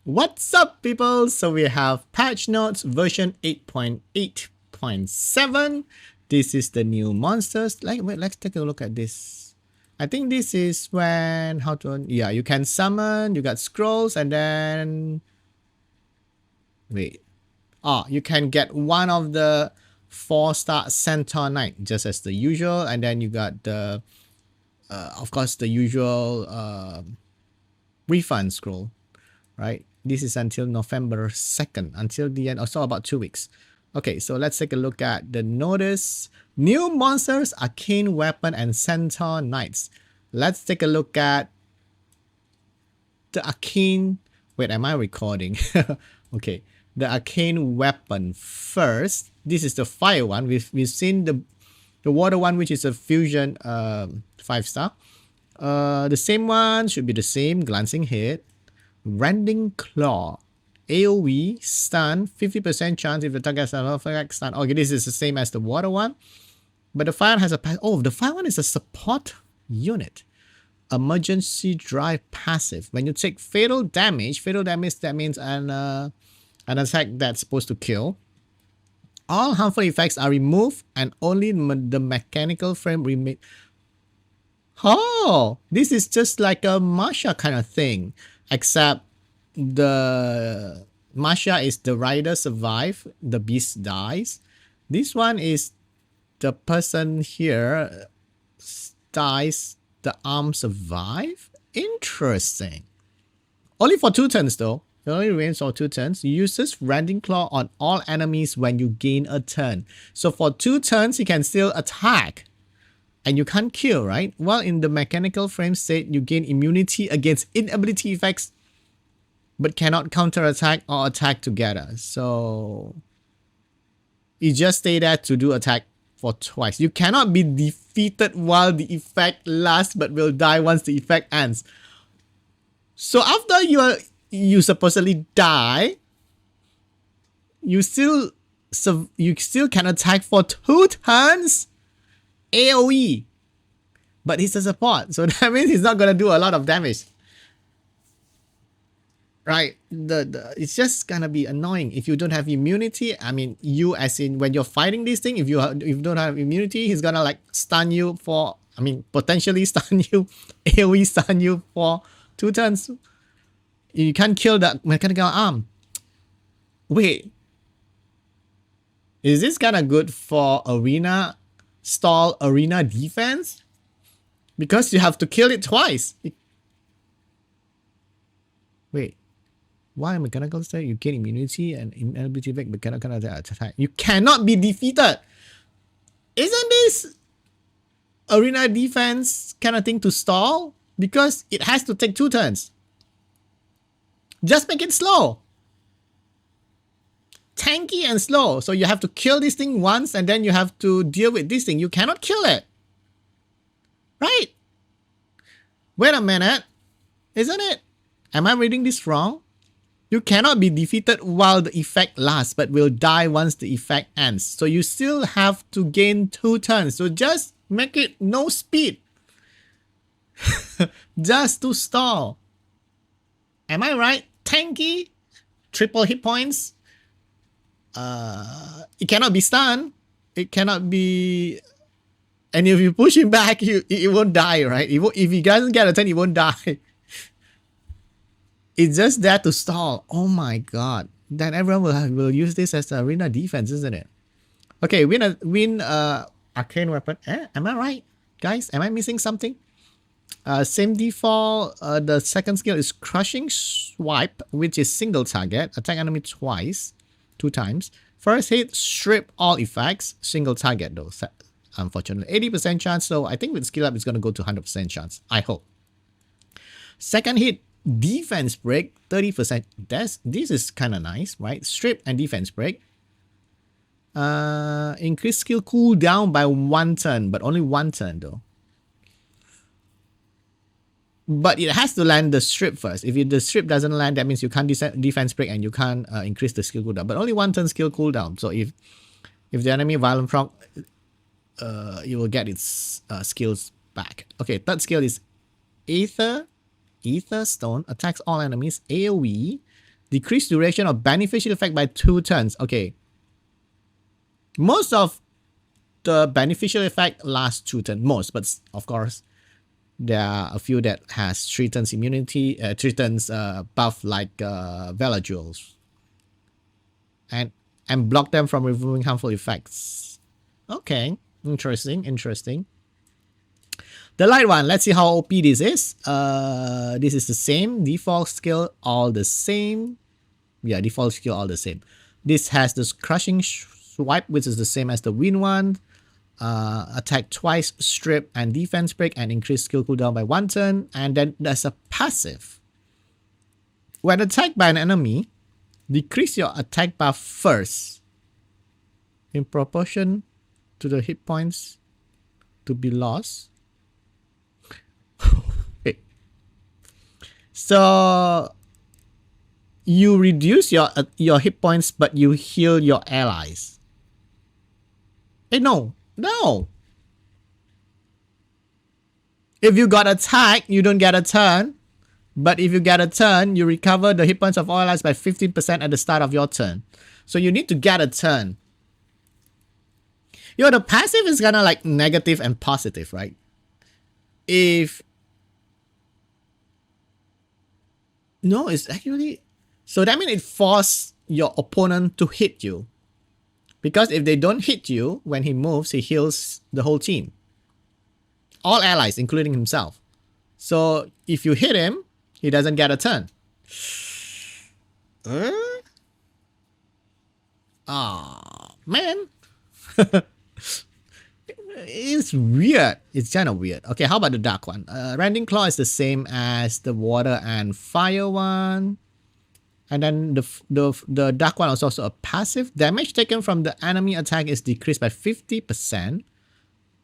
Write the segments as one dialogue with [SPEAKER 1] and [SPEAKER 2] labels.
[SPEAKER 1] What's up, people? So we have patch notes version 8.8.7. This is the new monsters. Let's take a look at this. I think this is when you can summon, you got scrolls, and then you can get one of the 4-star Centaur Knight, just as the usual, and then you got the of course the usual refund scroll, right? This is until November 2nd, until the end, also about 2 weeks. Okay, so let's take a look at the notice. New monsters, Arcane Weapon, and Centaur Knights. Let's take a look at the Arcane... Wait, am I recording? Okay, the Arcane Weapon first. This is the fire one. We've seen the water one, which is a fusion 5-star. The same one should be the same. Glancing Hit, Rending Claw, AoE, Stun, 50% chance if the target has an effect stun. Okay, this is the same as the water one. But the fire has a... the fire one is a support unit. Emergency Drive passive. When you take fatal damage, that means an attack that's supposed to kill. All harmful effects are removed and only the mechanical frame remains. Oh, this is just like a Masha kind of thing, except the Masha is the rider survive, the beast dies. This one is the person here dies, the arm survive. Interesting. Only for 2 turns though. It only remains for 2 turns. Uses Rending Claw on all enemies when you gain a turn. So for 2 turns, you can still attack. And you can't kill, right? Well, in the mechanical frame state, you gain immunity against inability effects, but cannot counterattack or attack together. So you just stay there to do attack for twice. You cannot be defeated while the effect lasts, but will die once the effect ends. So after you supposedly die, you still can attack for 2 turns. AoE, but he's a support, so that means he's not gonna do a lot of damage, right? It's just gonna be annoying if you don't have immunity. I mean, you as in when you're fighting this thing, if you don't have immunity, he's gonna like stun you for, I mean, potentially stun you, AoE stun you for 2 turns. You can't kill that mechanical arm. Wait, is this kind of good for stall arena defense? Because you have to kill it twice. Wait, why mechanical state? You gain immunity and inability effect, but cannot attack. You cannot be defeated. Isn't this arena defense kind of thing to stall? Because it has to take 2 turns. Just make it slow. Tanky and slow. So you have to kill this thing once and then you have to deal with this thing. You cannot kill it. Right? Wait a minute. Isn't it? Am I reading this wrong? You cannot be defeated while the effect lasts, but will die once the effect ends. So you still have to gain 2 turns. So just make it no speed. Just to stall. Am I right? Tanky. Triple hit points. It cannot be stunned. It cannot be... And if you push him back, it won't die, right? If he doesn't get a turn, he won't die. It's just there to stall. Oh my god. Then everyone will use this as the arena defense, isn't it? Okay, win Arcane Weapon. Am I right? Guys, am I missing something? Same default. The second skill is Crushing Swipe, which is single target. Attack enemy twice. 2 times. First hit, strip all effects. Single target though, unfortunately. 80% chance, so I think with skill up it's going to go to 100% chance. I hope. Second hit, defense break, 30%. This is kind of nice, right? Strip and defense break. Increase skill cooldown by 1 turn, but only 1 turn though. But it has to land the strip first. If the strip doesn't land, that means you can't defense break and you can't increase the skill cooldown. But only 1 turn skill cooldown. So if the enemy violent frog, you will get its skills back. Okay, third skill is Ether Stone. Attacks all enemies. AoE. Decrease duration of beneficial effect by 2 turns. Okay. Most of the beneficial effect lasts 2 turns. Most, but of course, there are a few that has 3 turns immunity, 3 turns buff like Vela Jewels. And block them from removing harmful effects. Okay. Interesting. The light one, let's see how OP this is. This is the same. Default skill, all the same. Yeah, default skill, all the same. This has this crushing swipe, which is the same as the wind one. Attack twice, strip, and defense break, and increase skill cooldown by 1 turn. And then there's a passive. When attacked by an enemy, decrease your attack buff first in proportion to the hit points to be lost. Okay. So you reduce your hit points, but you heal your allies. Hey, no. If you got attacked, you don't get a turn. But if you get a turn, you recover the hit points of all allies by 15% at the start of your turn. So you need to get a turn. The passive is kind of like negative and positive, right? No, it's actually... So that means it forces your opponent to hit you. Because if they don't hit you, when he moves, he heals the whole team. All allies, including himself. So if you hit him, he doesn't get a turn. Man. It's weird. It's kind of weird. Okay, how about the dark one? Rending Claw is the same as the water and fire one. And then the dark one is also a passive. Damage taken from the enemy attack is decreased by 50%,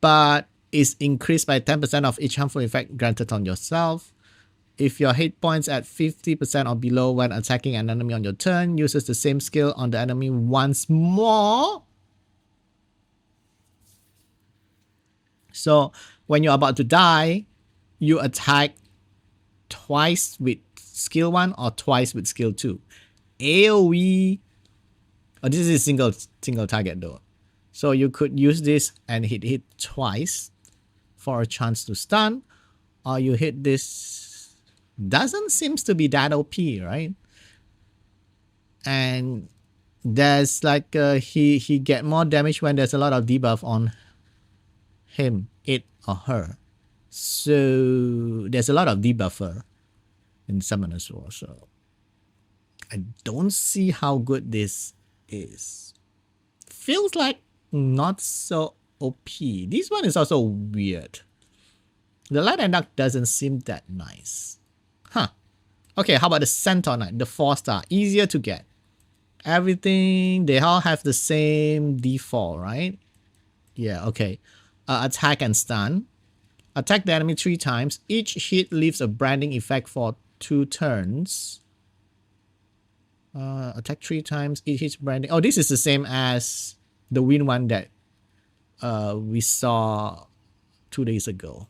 [SPEAKER 1] but is increased by 10% of each harmful effect granted on yourself. If your hit points at 50% or below when attacking an enemy on your turn, uses the same skill on the enemy once more. So when you're about to die, you attack twice with skill 1 or twice with skill 2. AoE. Oh, this is single target though. So you could use this and hit twice for a chance to stun, or you hit this. Doesn't seems to be that OP, right? And there's like he get more damage when there's a lot of debuff on him, it or her. So there's a lot of debuffer in Summon as well. So I don't see how good this is. Feels like not so OP. This one is also weird. The light and dark doesn't seem that nice. Huh. Okay, how about the Centaur Knight, the 4-star, easier to get. Everything, they all have the same default, right? Yeah, okay. Attack and stun. Attack the enemy 3 times. Each hit leaves a branding effect for 2 turns. Attack 3 times. Each hit branding. Oh, this is the same as the wind one that we saw 2 days ago.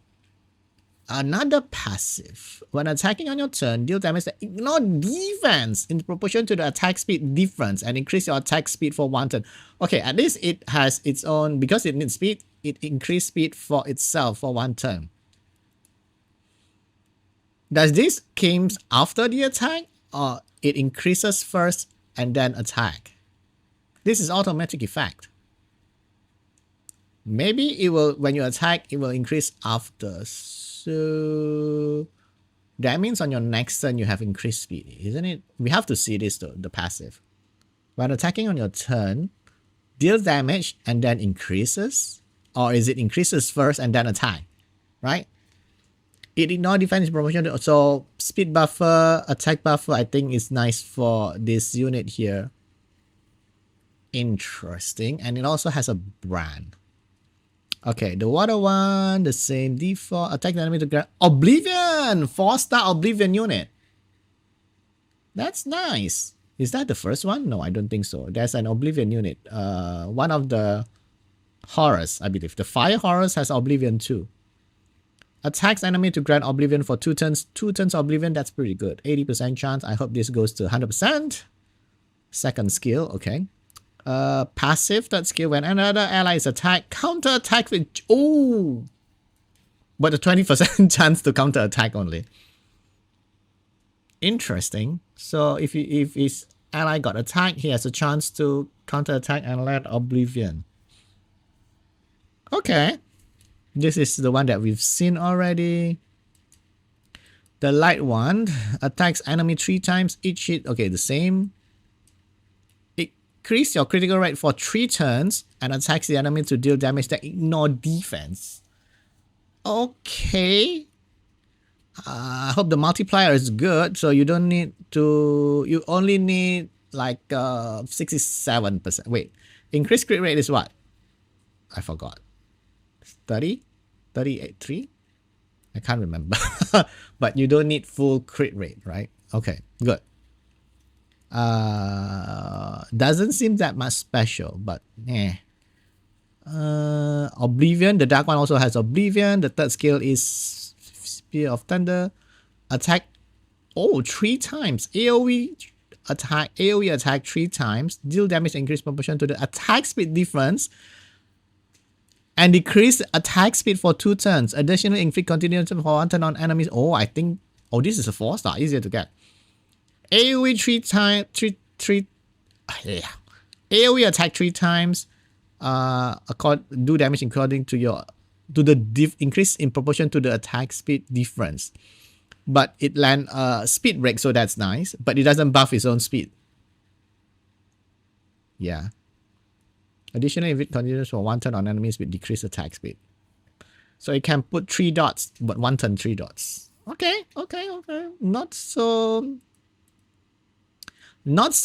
[SPEAKER 1] Another passive. When attacking on your turn, deal damage that ignore defense in proportion to the attack speed difference and increase your attack speed for 1 turn. Okay, at least it has its own, because it needs speed, it increases speed for itself for 1 turn. Does this came after the attack, or it increases first and then attack? This is automatic effect. Maybe it will, when you attack, it will increase after. So that means on your next turn you have increased speed, isn't it? We have to see this though, the passive. When attacking on your turn, deal damage and then increases? Or is it increases first and then attack? Right? It ignores defense promotion. So speed buffer, attack buffer, I think is nice for this unit here. Interesting. And it also has a brand. Okay, the water one, the same default. Attack the enemy to grab Oblivion! 4-star Oblivion unit. That's nice. Is that the first one? No, I don't think so. There's an Oblivion unit. One of the horrors, I believe. The fire horrors has Oblivion too. Attacks enemy to grant Oblivion for 2 turns. 2 turns Oblivion, that's pretty good. 80% chance. I hope this goes to 100%. Second skill, okay. Passive, third skill. When another ally is attacked, counter attack with... Oh! But a 20% chance to counter attack only. Interesting. So if his ally got attacked, he has a chance to counter attack and let Oblivion. Okay. This is the one that we've seen already. The light one attacks enemy 3 times. Each hit, okay, the same. Increase your critical rate for 3 turns and attacks the enemy to deal damage that ignore defense. Okay. I hope the multiplier is good, so you don't need to... You only need like 67%. Wait, increased crit rate is what? I forgot. 30? 38.3? I can't remember. But you don't need full crit rate, right? Okay, good. Doesn't seem that much special, but eh. Oblivion, the dark one also has Oblivion. The third skill is Spear of Thunder. Attack 3 times. AoE attack 3 times. Deal damage increase proportion to the attack speed difference. And decrease attack speed for 2 turns. Additionally, inflict continuous for 1 turn on enemies. Oh, I think... Oh, this is a 4-star. Easier to get. AoE 3 times... AoE attack 3 times. Do damage according to your... increase in proportion to the attack speed difference. But it land speed break, so that's nice. But it doesn't buff its own speed. Yeah. Additionally, if it continues for 1 turn on enemies with decreased attack speed. So it can put 3 dots, but 1 turn 3 dots. Okay. Not so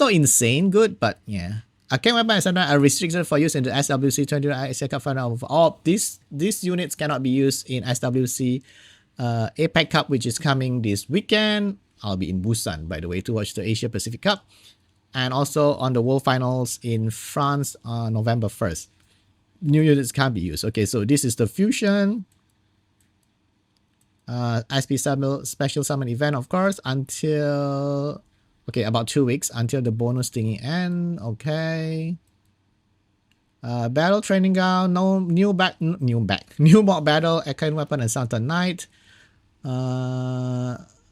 [SPEAKER 1] insane good, but yeah. Arcane weapons are restricted for use in the SWC 20 second final of all. These units cannot be used in SWC APEC Cup, which is coming this weekend. I'll be in Busan, by the way, to watch the Asia Pacific Cup. And also on the World Finals in France on November 1st. New units can't be used. Okay, so this is the Fusion. SP Special Summon event, of course, until... Okay, about 2 weeks until the bonus thingy end. Okay. Battle Training Ground. No new mock battle. Arcane Weapon and Centaur Knight.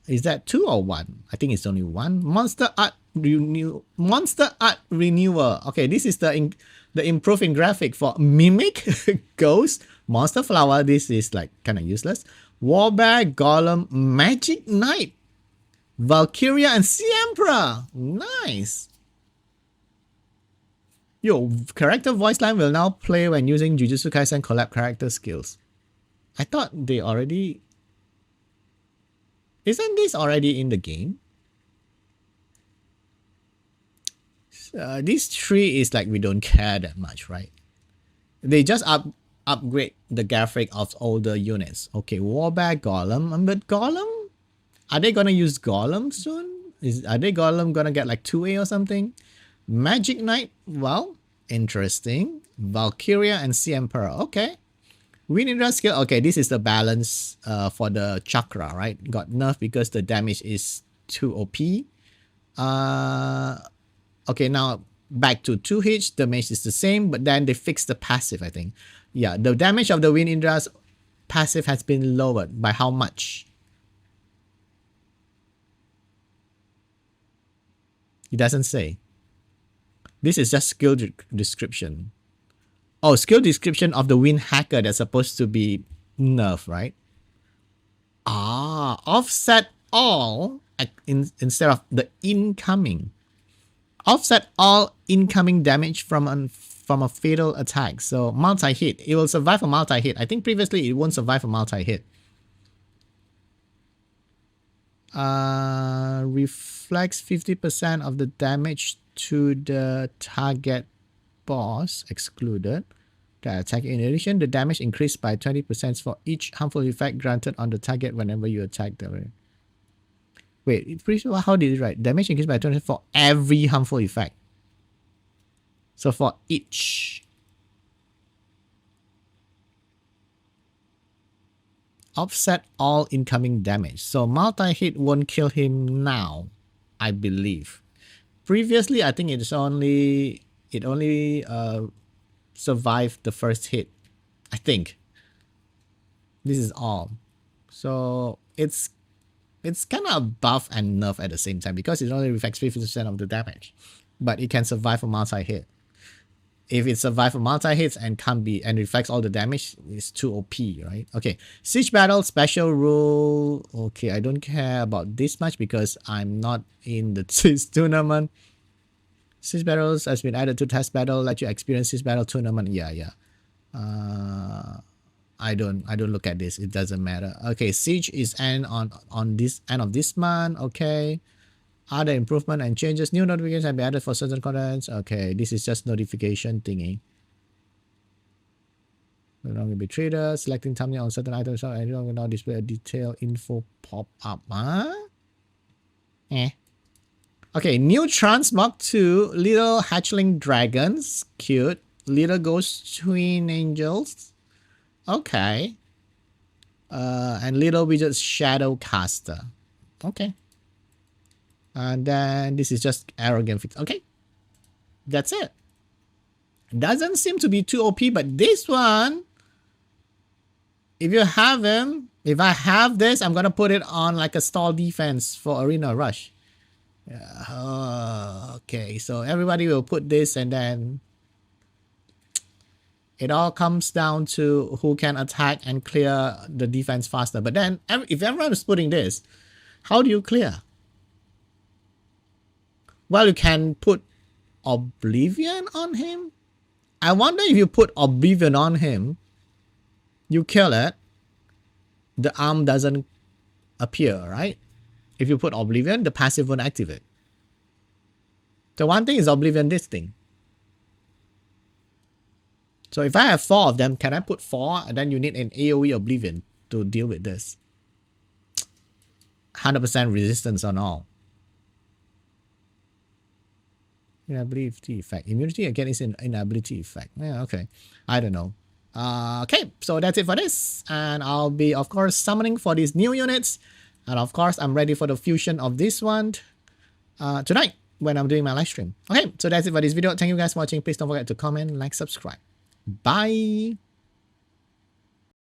[SPEAKER 1] Is that 2 or 1? I think it's only 1. Monster Art Renewal. Okay, this is the improving graphic for Mimic, Ghost, Monster Flower. This is like kind of useless. Warbear, Golem, Magic Knight, Valkyria, and Sea Emperor. Nice. Yo, character voice line will now play when using Jujutsu Kaisen collab character skills. I thought they already... Isn't this already in the game? These 3 is like we don't care that much, right? They just upgrade the graphic of older units. Okay, Warbear, Golem. But Golem? Are they gonna use Golem soon? Are they Golem gonna get like 2A or something? Magic Knight, well, interesting. Valkyria and Sea Emperor, okay. Wind Indra skill, okay, this is the balance for the chakra, right? Got nerfed because the damage is too OP. Okay, now back to 2H, the damage is the same, but then they fixed the passive, I think. Yeah, the damage of the Wind Indra's passive has been lowered. By how much? It doesn't say. This is just skill description. Oh, skill description of the Wind Hacker that's supposed to be nerfed, right? Ah, offset all instead of the incoming. Offset all incoming damage from a fatal attack. So multi-hit. It will survive a multi-hit. I think previously it won't survive a multi-hit. Reflects 50% of the damage to the target boss excluded. The attack. In addition, the damage increased by 20% for each harmful effect granted on the target whenever you attack the... Wait, pretty sure how did it write? Damage increased by 20% for every harmful effect. So for each. Offset all incoming damage. So multi-hit won't kill him now, I believe. Previously, I think it only survived the first hit. I think. This is all. So it's kind of buff and nerf at the same time because it only reflects 50% of the damage. But it can survive a multi-hit. If it survives a multi-hits and can't be and reflects all the damage, it's too OP, right? Okay, Siege Battle special rule. Okay, I don't care about this much because I'm not in the tournament. Siege Battles has been added to test battle, let you experience Siege Battle tournament. Yeah. I don't look at this. It doesn't matter. Okay, Siege is end on this end of this month. Okay. Other improvement and changes. New notifications have been added for certain contents. Okay, this is just notification thingy. No longer be treated. Selecting thumbnail on certain items. So I will now display a detailed info pop up. Huh? Okay, new Transmog 2. Little hatchling dragons. Cute. Little ghost twin angels. Okay. And little widget shadow caster. Okay. And then this is just arrogant fix. Okay. That's it. Doesn't seem to be too OP, but this one, if you have him, if I have this, I'm gonna put it on like a stall defense for Arena Rush. Yeah. Okay, so everybody will put this and then it all comes down to who can attack and clear the defense faster. But then if everyone is putting this, how do you clear? Well, you can put Oblivion on him. I wonder if you put Oblivion on him, you kill it, the arm doesn't appear, right? If you put Oblivion, the passive won't activate. The one thing is Oblivion this thing. So if I have 4 of them, can I put 4 and then you need an AoE Oblivion to deal with this? 100% resistance on all. Inability effect. Immunity again is an inability effect. Yeah, okay. I don't know. Okay, so that's it for this. And I'll be, of course, summoning for these new units. And of course, I'm ready for the fusion of this one tonight when I'm doing my live stream. Okay, so that's it for this video. Thank you guys for watching. Please don't forget to comment, like, subscribe. Bye.